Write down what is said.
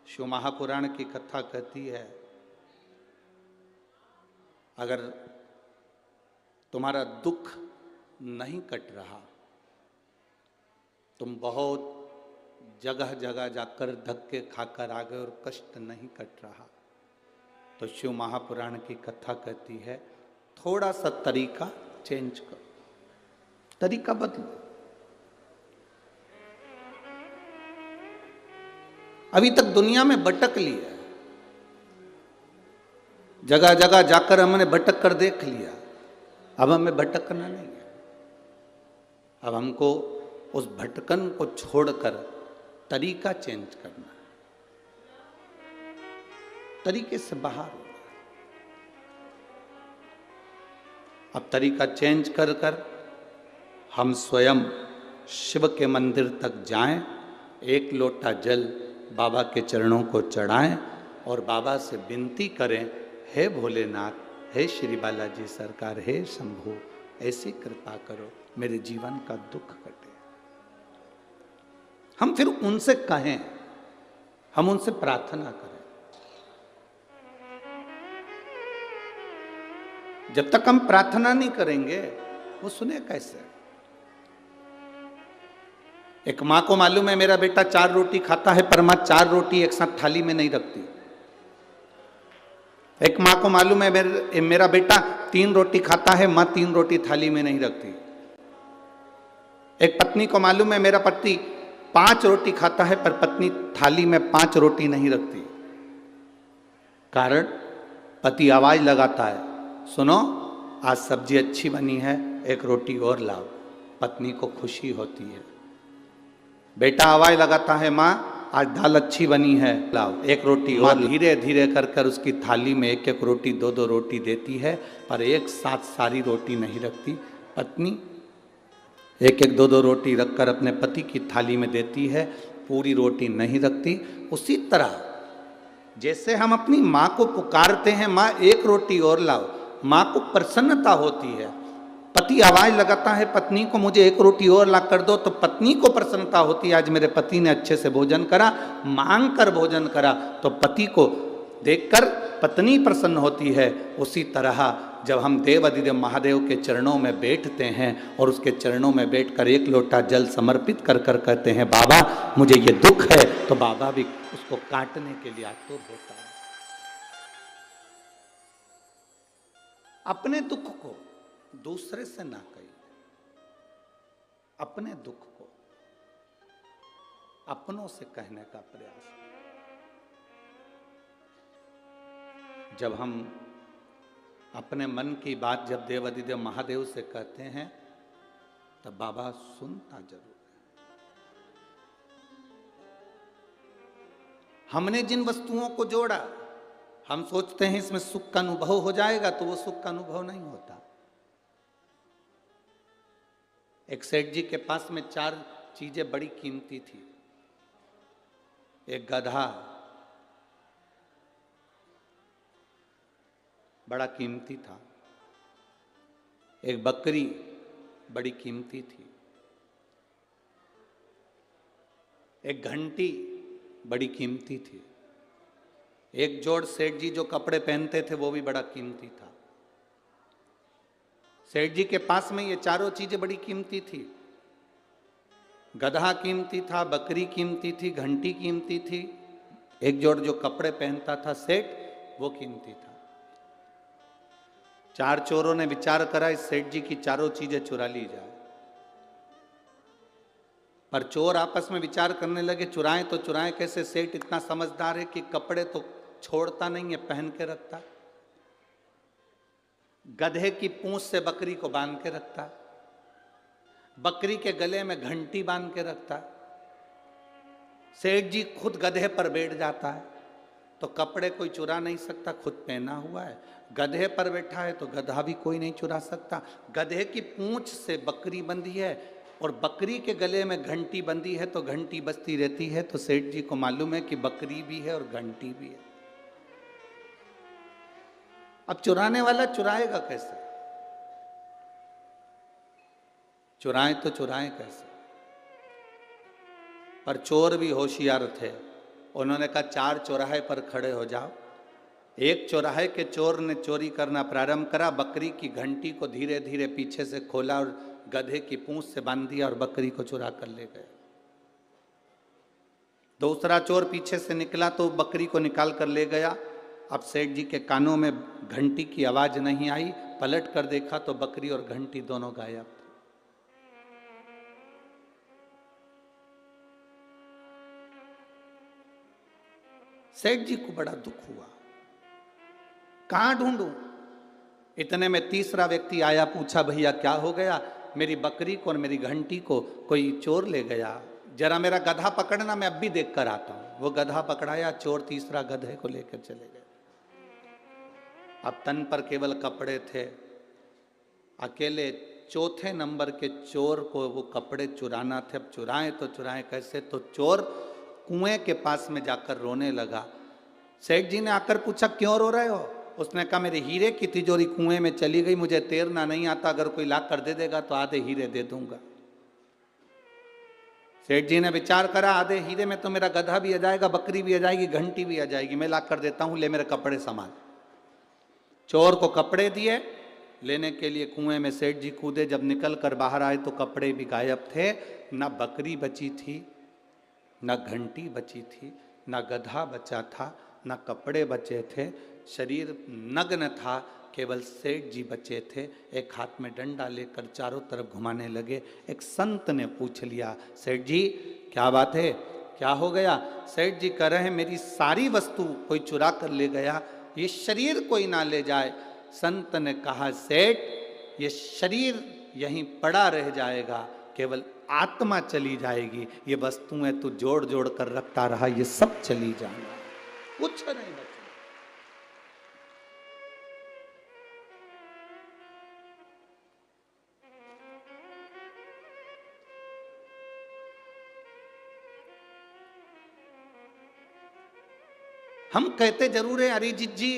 शिव महापुराण की कथा कहती है, अगर तुम्हारा दुख नहीं कट रहा, तुम बहुत जगह जगह जाकर धक्के खाकर आ गए और कष्ट नहीं कट रहा, तो शिव महापुराण की कथा कहती है थोड़ा सा तरीका चेंज करो, तरीका बदलो। अभी तक दुनिया में भटक लिया, जगह जगह जाकर हमने भटक कर देख लिया, अब हमें भटकना नहीं है। अब हमको उस भटकन को छोड़कर तरीका चेंज करना है, तरीके से बाहर होना। अब तरीका चेंज कर कर हम स्वयं शिव के मंदिर तक जाएं, एक लोटा जल बाबा के चरणों को चढ़ाएं और बाबा से विनती करें, हे भोलेनाथ, हे श्री बालाजी सरकार, हे शंभू, ऐसी कृपा करो मेरे जीवन का दुख कटे। हम फिर उनसे कहें, हम उनसे प्रार्थना करें। जब तक हम प्रार्थना नहीं करेंगे वो सुने कैसे? एक मां को मालूम है मेरा बेटा 4 रोटी खाता है, पर मां 4 रोटी एक साथ थाली में नहीं रखती। एक मां को मालूम है मेरा बेटा 3 रोटी खाता है, मां 3 रोटी थाली में नहीं रखती। एक पत्नी को मालूम है मेरा पति 5 रोटी खाता है, पर पत्नी थाली में 5 रोटी नहीं रखती। कारण पति आवाज लगाता है, सुनो आज सब्जी अच्छी बनी है, 1 रोटी और लाओ। पत्नी को खुशी होती है। बेटा आवाज लगाता है, माँ आज दाल अच्छी बनी है, लाओ 1 रोटी और। धीरे धीरे कर कर उसकी थाली में 1-1 रोटी 2-2 रोटी देती है, पर एक साथ सारी रोटी नहीं रखती। पत्नी 1-1 2-2 रोटी रखकर अपने पति की थाली में देती है, पूरी रोटी नहीं रखती। उसी तरह जैसे हम अपनी माँ को पुकारते हैं, माँ 1 रोटी और लाओ, माँ को प्रसन्नता होती है। पति आवाज लगाता है पत्नी को, मुझे 1 रोटी और ला कर दो, तो पत्नी को प्रसन्नता होती है, आज मेरे पति ने अच्छे से भोजन करा, मांग कर भोजन करा, तो पति को देखकर पत्नी प्रसन्न होती है। उसी तरह जब हम देव अधिदेव महादेव के चरणों में बैठते हैं और उसके चरणों में बैठकर 1 लोटा जल समर्पित कर कर कहते हैं, बाबा मुझे ये दुख है, तो बाबा भी उसको काटने के लिए आतुर होता है। अपने दुख को दूसरे से ना कहिए, अपने दुख को अपनों से कहने का प्रयास। जब हम अपने मन की बात जब देव अधिदेव महादेव से कहते हैं, तब बाबा सुनता जरूर है। हमने जिन वस्तुओं को जोड़ा, हम सोचते हैं इसमें सुख का अनुभव हो जाएगा, तो वो सुख का अनुभव नहीं होता। एक सेठ जी के पास में 4 चीजें बड़ी कीमती थी। एक गधा बड़ा कीमती था, एक बकरी बड़ी कीमती थी, एक घंटी बड़ी कीमती थी, एक जोड़ सेठ जी जो कपड़े पहनते थे वो भी बड़ा कीमती था। सेठ जी के पास में ये 4 चीजें बड़ी कीमती थी। गधा कीमती था, बकरी कीमती थी, घंटी कीमती थी, एक जोड़ जो कपड़े पहनता था सेठ वो कीमती था। 4 चोरों ने विचार करा इस सेठ जी की 4 चीजें चुरा ली जाए। पर चोर आपस में विचार करने लगे, चुराएं तो चुराएं कैसे? सेठ इतना समझदार है कि कपड़े तो छोड़ता नहीं है, पहन के रखता, गधे की पूंछ से बकरी को बांध के रखता, बकरी के गले में घंटी बांध के रखता, सेठ जी खुद गधे पर बैठ जाता है, तो कपड़े कोई चुरा नहीं सकता, खुद पहना हुआ है। गधे पर बैठा है तो गधा भी कोई नहीं चुरा सकता। गधे की पूंछ से बकरी बंधी है और बकरी के गले में घंटी बंधी है, तो घंटी बजती रहती है। तो सेठ जी को मालूम है कि बकरी भी है और घंटी भी है। अब चुराने वाला चुराएगा कैसे? चुराएं तो चुराएं कैसे? पर चोर भी होशियार थे, उन्होंने कहा 4 चौराहे पर खड़े हो जाओ। एक चौराहे के चोर ने चोरी करना प्रारंभ करा, बकरी की घंटी को धीरे धीरे पीछे से खोला और गधे की पूंछ से बांध दिया और बकरी को चुरा कर ले गए। दूसरा चोर पीछे से निकला तो बकरी को निकाल कर ले गया। अब सेठ जी के कानों में घंटी की आवाज नहीं आई, पलट कर देखा तो बकरी और घंटी दोनों गायब थे। सेठ जी को बड़ा दुख हुआ, कहां ढूंढूं। इतने में तीसरा व्यक्ति आया, पूछा भैया क्या हो गया? मेरी बकरी को और मेरी घंटी को कोई चोर ले गया, जरा मेरा गधा पकड़ना, मैं अब भी देख कर आता हूं। वो गधा पकड़ाया, चोर तीसरा गधे को लेकर चले गए। अब तन पर केवल कपड़े थे। अकेले चौथे नंबर के चोर को वो कपड़े चुराना थे। अब चुराए तो चुराए कैसे? तो चोर कुएं के पास में जाकर रोने लगा। सेठ जी ने आकर पूछा क्यों रो रहे हो? उसने कहा मेरे हीरे की तिजोरी कुएं में चली गई, मुझे तैरना नहीं आता, अगर कोई ला कर दे देगा तो आधे हीरे दे दूंगा। सेठ जी ने विचार करा, आधे हीरे में तो मेरा गधा भी आ जाएगा, बकरी भी आ जाएगी, घंटी भी आ जाएगी, मैं ला कर देता हूं, ले मेरे कपड़े संभाल। चोर को कपड़े दिए, लेने के लिए कुएं में सेठ जी कूदे। जब निकल कर बाहर आए तो कपड़े भी गायब थे, न बकरी बची थी, न घंटी बची थी, न गधा बचा था, न कपड़े बचे थे, शरीर नग्न था, केवल सेठ जी बचे थे। एक हाथ में डंडा लेकर चारों तरफ घुमाने लगे। एक संत ने पूछ लिया, सेठ जी क्या बात है, क्या हो गया? सेठ जी कह रहे हैं मेरी सारी वस्तु कोई चुरा कर ले गया, ये शरीर कोई ना ले जाए। संत ने कहा, सेठ ये शरीर यहीं पड़ा रह जाएगा, केवल आत्मा चली जाएगी। ये वस्तुएं तू जोड़ जोड़ कर रखता रहा, ये सब चली जाएगा, कुछ नहीं बचा। हम कहते जरूर है अरिजीत जी